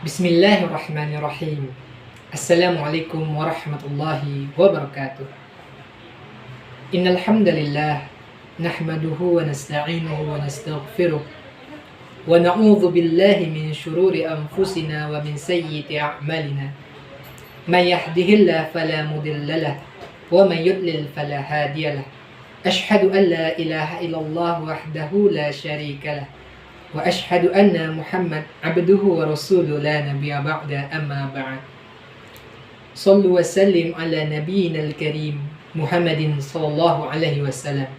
Bismillahirrahmanirrahim. Assalamualaikum warahmatullahi wabarakatuh. Innal hamdalillah nahmaduhu wa nasta'inuhu wa nastaghfiruh wa na'udzu billahi min shururi anfusina wa min sayyiati a'malina. May yahdihillahu fala mudilla lahu wa may yudlil fala hadiya lahu. Asyhadu an la ilaha illallah wahdahu la syarika lahu wa asyhadu anna Muhammad abduhu wa rasuluhu la nabiyya ba'da amma ba'd. Sallu wa sallim ala nabiyyina al-karim Muhammadin sallallahu alaihi wasallam.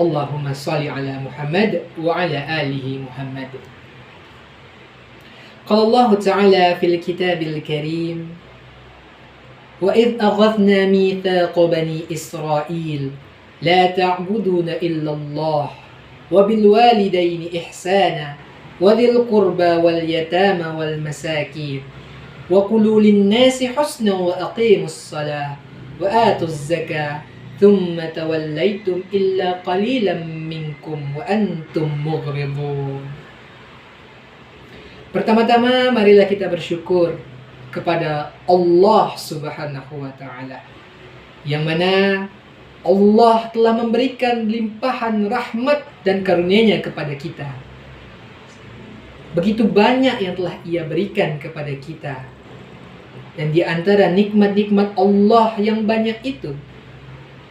Allahumma salli ala Muhammad wa ala alihi Muhammad. Qala Allah Ta'ala fil kitabil karim wa idh akhadna mithaqa bani Israil la ta'buduna illa Allah وبالوالدين إحسانا وذي القربى واليتامى والمساكين وقولوا للناس حسنا وأقيموا الصلاة وآتوا الزكاة ثم توليتم إلا قليلا منكم وأنتم مغرضون. Pertama-tama marilah kita bersyukur kepada Allah Subhanahu wa Ta'ala, yang mana Allah telah memberikan limpahan rahmat dan karunia-Nya kepada kita. Begitu banyak yang telah Ia berikan kepada kita. Dan di antara nikmat-nikmat Allah yang banyak itu,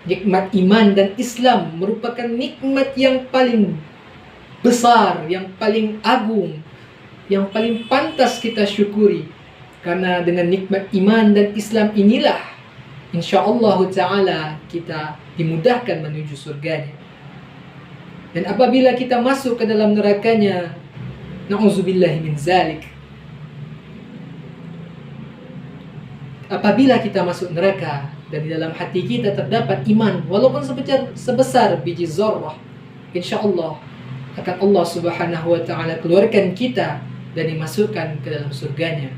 nikmat iman dan Islam merupakan nikmat yang paling besar, yang paling agung, yang paling pantas kita syukuri. Karena dengan nikmat iman dan Islam inilah InsyaAllah Ta'ala kita dimudahkan menuju surganya. Dan apabila kita masuk ke dalam nerakanya, na'udzubillahi min zalik, apabila kita masuk neraka dan di dalam hati kita terdapat iman walaupun sebesar biji zarrah, InsyaAllah akan Allah Subhanahu wa Ta'ala keluarkan kita dan dimasukkan ke dalam surganya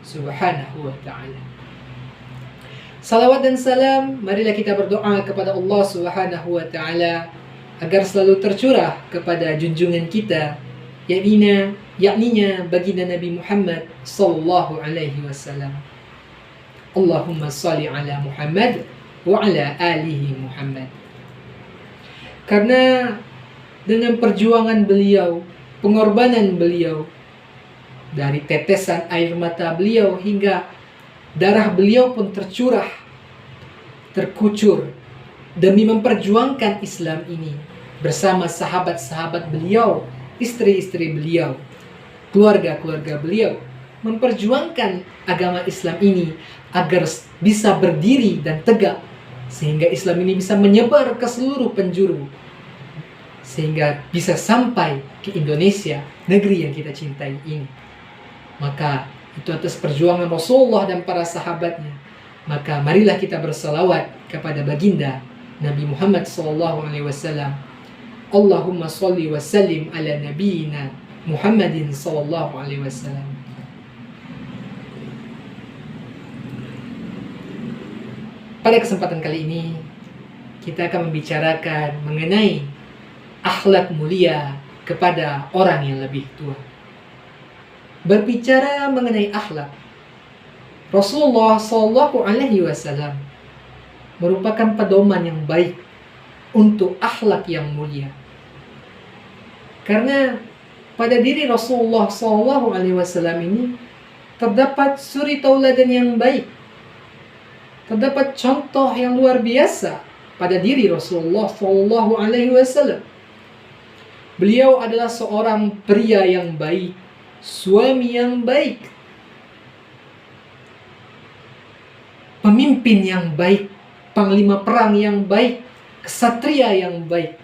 Subhanahu wa Ta'ala. Salawat dan salam, marilah kita berdoa kepada Allah Subhanahu wa Ta'ala agar selalu tercurah kepada junjungan kita, yakninya baginda Nabi Muhammad sallallahu alaihi wasallam. Allahumma salli ala Muhammad wa ala alihi Muhammad. Karena dengan perjuangan beliau, pengorbanan beliau, dari tetesan air mata beliau hingga darah beliau pun terkucur demi memperjuangkan Islam ini bersama sahabat-sahabat beliau, istri-istri beliau, keluarga-keluarga beliau, memperjuangkan agama Islam ini agar bisa berdiri dan tegak, sehingga Islam ini bisa menyebar ke seluruh penjuru, sehingga bisa sampai ke Indonesia, negeri yang kita cintai ini. Maka itu atas perjuangan Rasulullah dan para sahabatnya. Maka marilah kita bersalawat kepada baginda Nabi Muhammad SAW. Allahumma salli wa sallim ala nabiyina Muhammadin SAW. Pada kesempatan kali ini kita akan membicarakan mengenai akhlak mulia kepada orang yang lebih tua. Berbicara mengenai akhlak, Rasulullah Shallallahu Alaihi Wasallam merupakan pedoman yang baik untuk akhlak yang mulia. Karena pada diri Rasulullah Shallallahu Alaihi Wasallam ini terdapat suri tauladan yang baik, terdapat contoh yang luar biasa pada diri Rasulullah Shallallahu Alaihi Wasallam. Beliau adalah seorang pria yang baik, suami yang baik, pemimpin yang baik, panglima perang yang baik, kesatria yang baik.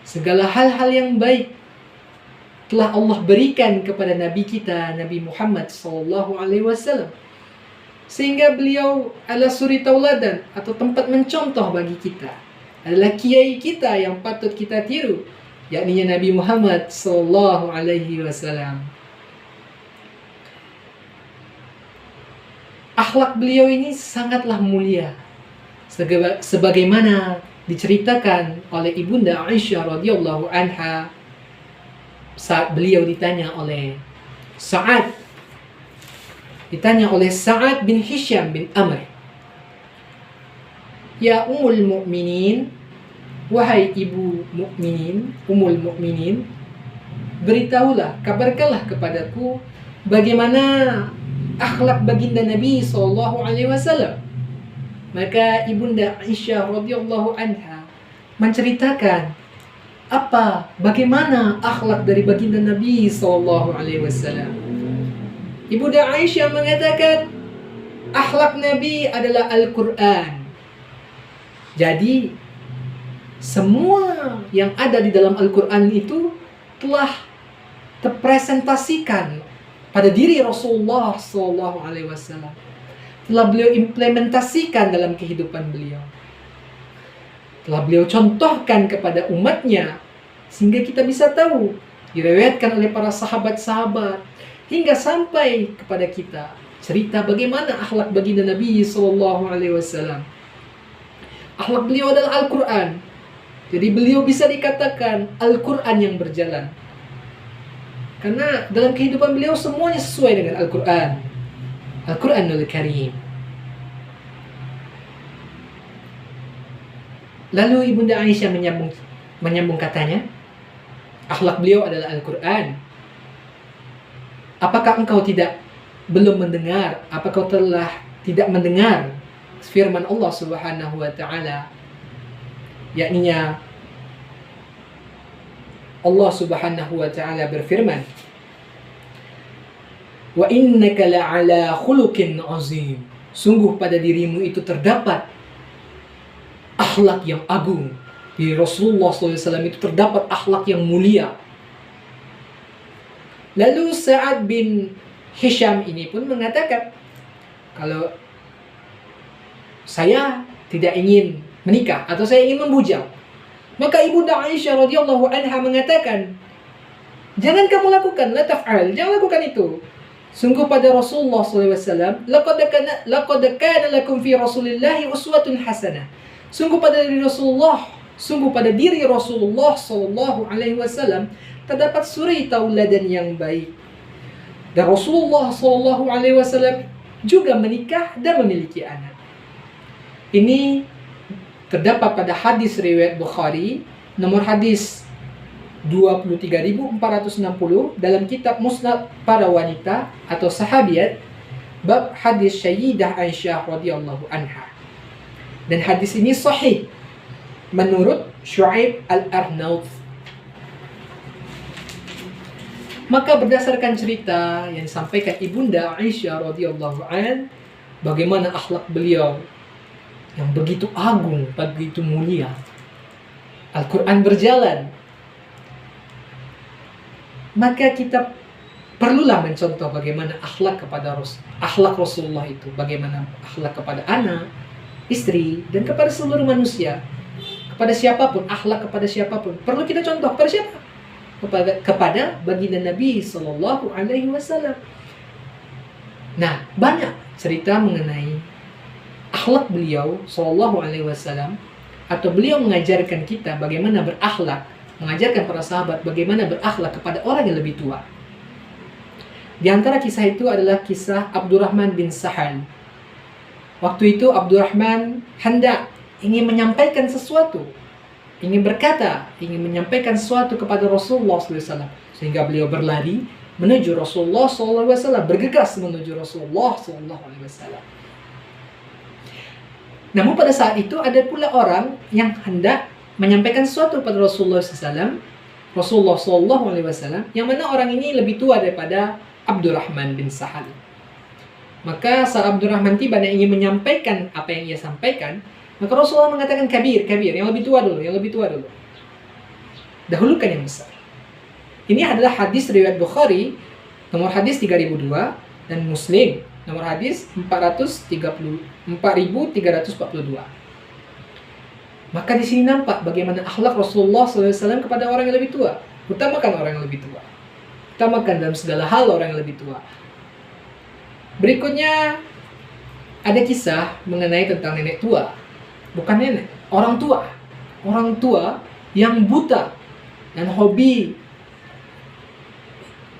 Segala hal-hal yang baik telah Allah berikan kepada Nabi kita, Nabi Muhammad SAW. Sehingga beliau adalah suri tauladan atau tempat mencontoh bagi kita, adalah kiai kita yang patut kita tiru, yakni Nabi Muhammad sallallahu alaihi wasallam. Akhlak beliau ini sangatlah mulia, sebagaimana diceritakan oleh Ibunda Aisyah radhiyallahu anha saat beliau ditanya oleh Sa'ad ditanya oleh Sa'ad bin Hisham bin Amr, "Ya Ummul Mukminin, wahai ibu mukminin, Ummul Mukminin, beritahulah, kabarkanlah kepadaku bagaimana akhlak baginda Nabi SAW." Maka Ibunda Aisyah radhiyallahu anha menceritakan bagaimana akhlak dari baginda Nabi SAW. Ibunda Aisyah mengatakan akhlak Nabi adalah Al-Quran. Jadi semua yang ada di dalam Al-Quran itu telah terpresentasikan pada diri Rasulullah SAW. Telah beliau implementasikan dalam kehidupan beliau. Telah beliau contohkan kepada umatnya, sehingga kita bisa tahu, diriwayatkan oleh para sahabat-sahabat, hingga sampai kepada kita, cerita bagaimana akhlak baginda Nabi SAW. Akhlak beliau adalah Al-Quran. Jadi beliau bisa dikatakan Al-Quran yang berjalan. Karena dalam kehidupan beliau semuanya sesuai dengan Al-Quran. Al-Quranul Karim. Lalu Ibunda Aisyah menyambung katanya, akhlak beliau adalah Al-Quran. Apakah engkau belum mendengar? Apakah kau telah tidak mendengar firman Allah Subhanahu wa taala? Yakninya Allah Subhanahu wa taala berfirman, "Wa innaka la'ala khuluqin azim." Sungguh pada dirimu itu terdapat akhlak yang agung. Di Rasulullah SAW itu terdapat akhlak yang mulia. Lalu Sa'ad bin Hisham ini pun mengatakan, kalau saya tidak ingin menikah atau saya ingin membujang, maka Ibunda Aisyah radhiyallahu anha mengatakan, jangan kamu lakukan, la taf'al, jangan lakukan itu. Sungguh pada Rasulullah SAW, laqad kana lakum fi Rasulillahi uswatun hasanah. Sungguh pada diri Rasulullah SAW terdapat suri tauladan yang baik. Dan Rasulullah SAW juga menikah dan memiliki anak. Ini terdapat pada hadis riwayat Bukhari, nomor hadis 23.460 dalam kitab Musnad para wanita atau sahabiat, bab hadis Sayyidah Aisyah radhiyallahu anha. Dan hadis ini sahih menurut Syu'aib al-Arnaud. Maka berdasarkan cerita yang disampaikan Ibunda Aisyah radhiyallahu an, bagaimana akhlak beliau yang begitu agung, begitu mulia. Al-Quran berjalan. Maka kita perlulah mencontoh bagaimana akhlak Rasulullah itu, bagaimana akhlak kepada anak, istri, dan kepada seluruh manusia. Kepada siapapun, akhlak kepada siapapun. Perlu kita contoh kepada siapa? Kepada baginda Nabi SAW. Nah, banyak cerita mengenai akhlak beliau SAW, atau beliau mengajarkan kita bagaimana berakhlak, mengajarkan para sahabat bagaimana berakhlak kepada orang yang lebih tua. Di antara kisah itu adalah kisah Abdurrahman bin Sahal. Waktu itu Abdurrahman hendak ingin menyampaikan sesuatu, ingin menyampaikan sesuatu kepada Rasulullah SAW, sehingga beliau berlari menuju Rasulullah SAW, bergegas menuju Rasulullah SAW. Namun pada saat itu ada pula orang yang hendak menyampaikan sesuatu kepada Rasulullah SAW, yang mana orang ini lebih tua daripada Abdurrahman bin Sahal. Maka saat Abdurrahman tiba dan ingin menyampaikan apa yang ia sampaikan, maka Rasulullah mengatakan kabir, yang lebih tua dulu. Dahulukan yang besar. Ini adalah hadis riwayat Bukhari, nomor hadis 3002, dan Muslim, nomor hadis 4342. Maka di sini nampak bagaimana akhlak Rasulullah SAW kepada orang yang lebih tua. Utamakan orang yang lebih tua. Utamakan dalam segala hal orang yang lebih tua. Berikutnya ada kisah mengenai tentang nenek tua. Bukan nenek, orang tua. Orang tua yang buta dan hobi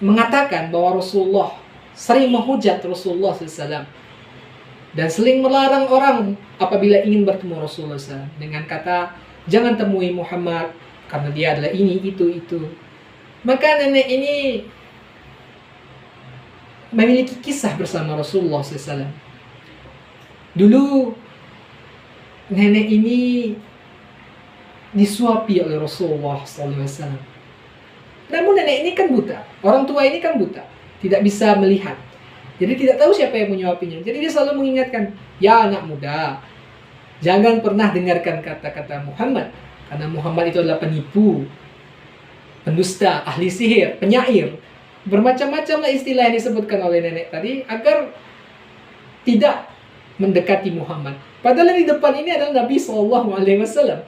mengatakan bahwa Rasulullah sering menghujat Rasulullah SAW dan sering melarang orang apabila ingin bertemu Rasulullah SAW dengan kata jangan temui Muhammad karena dia adalah ini, itu. Maka nenek ini memiliki kisah bersama Rasulullah SAW. Dulu nenek ini disuapi oleh Rasulullah SAW. Namun nenek ini kan buta, orang tua ini kan buta, tidak bisa melihat. Jadi tidak tahu siapa yang menyuapinya. Jadi dia selalu mengingatkan, ya anak muda, jangan pernah dengarkan kata-kata Muhammad. Karena Muhammad itu adalah penipu, pendusta, ahli sihir, penyair. Bermacam-macamlah istilah yang disebutkan oleh nenek tadi agar tidak mendekati Muhammad. Padahal di depan ini adalah Nabi SAW.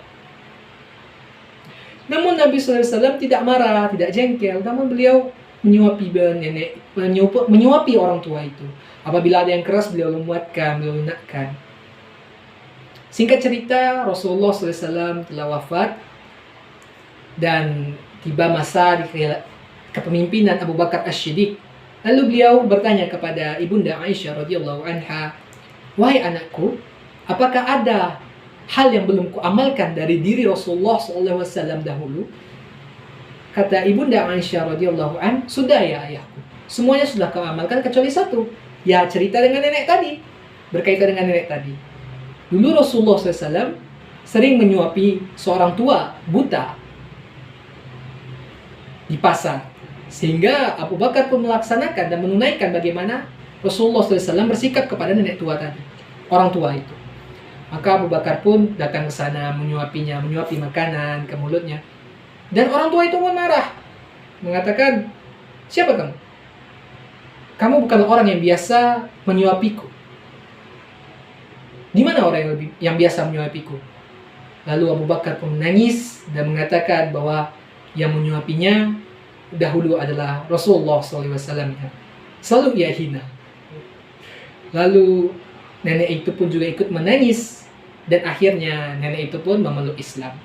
Namun Nabi SAW tidak marah, tidak jengkel. Namun beliau menyuapi nenek, menyuapi orang tua itu. Apabila ada yang keras, beliau menguatkan, beliau lunakkan. Singkat cerita, Rasulullah SAW telah wafat dan tiba masa di kepemimpinan Abu Bakar As-Siddiq. Lalu beliau bertanya kepada ibunda Aisyah radhiyallahu anha, wahai anakku, apakah ada hal yang belum kuamalkan dari diri Rasulullah SAW dahulu? Kata ibunda Aisyah radhiyallahu an, sudah ya ayahku, semuanya sudah kau amalkan kecuali satu. Ya cerita dengan nenek tadi, berkaitan dengan nenek tadi. Dulu Rasulullah SAW sering menyuapi seorang tua buta di pasar, sehingga Abu Bakar pun melaksanakan dan menunaikan bagaimana Rasulullah SAW bersikap kepada nenek tua tadi, orang tua itu. Maka Abu Bakar pun datang ke sana, menyuapinya, menyuapi makanan ke mulutnya. Dan orang tua itu pun marah, mengatakan, siapa kamu? Kamu bukan orang yang biasa menyuapiku. Di mana orang yang biasa menyuapiku? Lalu Abu Bakar pun menangis dan mengatakan bahwa yang menyuapinya dahulu adalah Rasulullah SAW. Selalu ia hina. Lalu nenek itu pun juga ikut menangis dan akhirnya nenek itu pun memeluk Islam.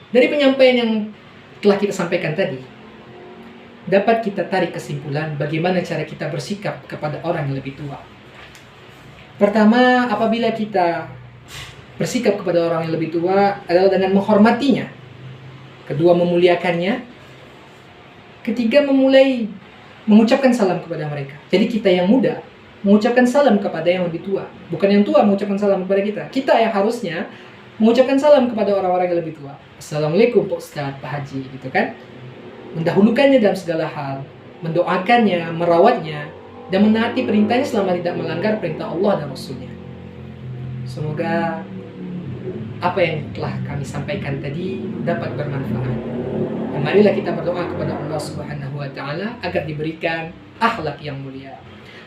Dari penyampaian yang telah kita sampaikan tadi, dapat kita tarik kesimpulan bagaimana cara kita bersikap kepada orang yang lebih tua. Pertama, apabila kita bersikap kepada orang yang lebih tua adalah dengan menghormatinya. Kedua, memuliakannya. Ketiga, memulai mengucapkan salam kepada mereka. Jadi kita yang muda mengucapkan salam kepada yang lebih tua. Bukan yang tua mengucapkan salam kepada kita. Kita yang harusnya mengucapkan salam kepada orang-orang yang lebih tua. Assalamualaikum Pak Ustadz, Pak Haji, gitu kan. Mendahulukannya dalam segala hal, mendoakannya, merawatnya, dan menaati perintahnya selama tidak melanggar perintah Allah dan Rasulnya. Semoga apa yang telah kami sampaikan tadi dapat bermanfaat. Dan marilah kita berdoa kepada Allah Subhanahu wa Ta'ala agar diberikan akhlak yang mulia.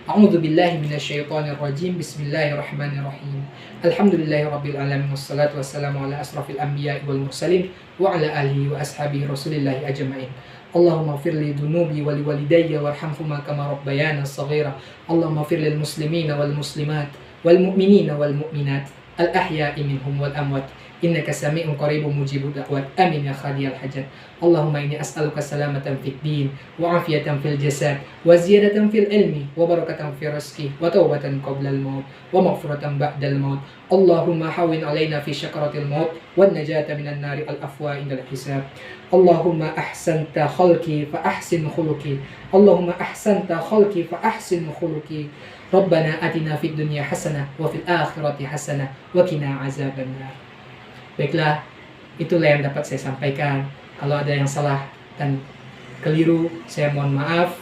A'udzu billahi minasyaitonir rajim. Bismillahirrahmanirrahim. Alhamdulillahi rabbil alamin wassalatu wassalamu ala asrafil anbiya'i wal mursalin wa ala alihi wa ashabihi rasulillahi ajma'in. Allahumma ighfir li dhunubi wa li walidayya warhamhuma kama rabbayana shaghira. Allahumma ighfir lil muslimina wal muslimat wal mu'minina wal mu'minat al ahya'i minhum wal amwat. Innaka sami'un qaribun mujibud da'wat. Amin ya khadiyal hajat. Allahumma inni as'aluka salamatan fid din wa afiyatan fil jasad wa ziyadatan fil ilmi wa barakatan fil rizqi wa tawbatan qabla al maut wa maghfiratan ba'da al maut. Allahumma hawwin alaina fi syakaratil maut wan najata minan nari al afwa indal hisab. Allahumma ahsanta khalqi fa ahsin khuluqi. Allahumma ahsanta khalqi fa ahsin khuluqi. Rabbana atina fid dunya hasanah wa fil akhirati hasanah wa qina azabannar. Baiklah, itulah yang dapat saya sampaikan. Kalau ada yang salah dan keliru, saya mohon maaf.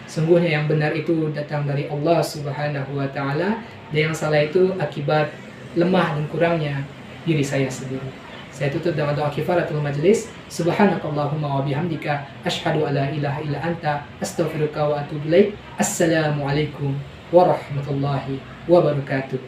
Sungguhnya yang benar itu datang dari Allah Subhanahu wa Ta'ala, dan yang salah itu akibat lemah dan kurangnya diri saya sendiri. Saya tutup dengan doa kifaratul majlis. Subhanakallahumma wa bihamdika asyhadu an la ilaha illa anta astaghfiruka wa atubu ilaik. Assalamualaikum warahmatullahi wabarakatuh.